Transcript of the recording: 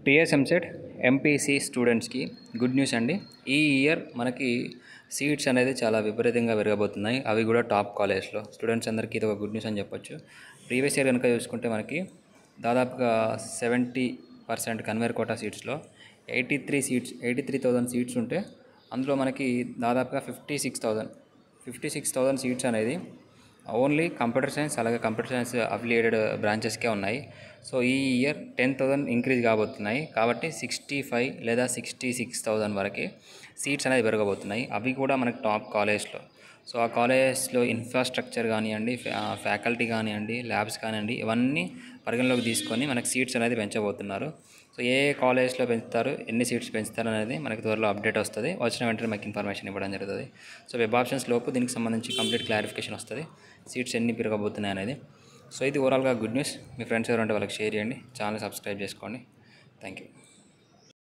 TS EAMCET MPC స్టూడెంట్స్కి good news అండి. ఈ ఇయర్ మనకి సీట్స్ అనేది చాలా విపరీతంగా పెరగబోతున్నాయి, అవి కూడా టాప్ కాలేజ్లో. స్టూడెంట్స్ అందరికీ ఇది ఒక గుడ్ న్యూస్ అని చెప్పొచ్చు. ప్రీవియస్ ఇయర్ కనుక చూసుకుంటే మనకి దాదాపుగా 70% కన్వేర్ కోటా సీట్స్లో 83,000 సీట్స్ ఉంటే అందులో మనకి దాదాపుగా 56,000 సీట్స్ అనేది ఓన్లీ కంప్యూటర్ సైన్స్, అలాగే కంప్యూటర్ సైన్స్ అఫిలియేటెడ్ బ్రాంచెస్కే ఉన్నాయి. సో ఈ ఇయర్ 10,000 ఇంక్రీజ్ కాబోతున్నాయి, కాబట్టి 65 లేదా 66,000 వరకు సీట్స్ అనేది పెరగబోతున్నాయి, అవి కూడా మనకి టాప్ కాలేజ్లో. సో ఆ కాలేజ్లో ఇన్ఫ్రాస్ట్రక్చర్ కానివ్వండి, ఫ్యాకల్టీ కానివ్వండి, ల్యాబ్స్ కానివ్వండి, ఇవన్నీ పరిగణలోకి తీసుకొని మనకి సీట్స్ అనేది పెంచబోతున్నారు. సో ఏ కాలేజ్లో పెంచుతారు, ఎన్ని సీట్స్ పెంచుతారు అనేది మనకి త్వరలో అప్డేట్ వస్తుంది. వచ్చిన వెంటనే మనకి ఇన్ఫర్మేషన్ ఇవ్వడం జరుగుతుంది. సో వెబ్ ఆప్షన్స్ లోపు దీనికి సంబంధించి కంప్లీట్ క్లారిఫికేషన్ వస్తుంది, సీట్స్ ఎన్ని పెరగబోతున్నాయి అనేది. సో ఇది ఓవరాల్గా గుడ్ న్యూస్. మీ ఫ్రెండ్స్ ఎవరంటే వాళ్ళకి షేర్ చేయండి, ఛానల్ సబ్స్క్రైబ్ చేసుకోండి. Thank you.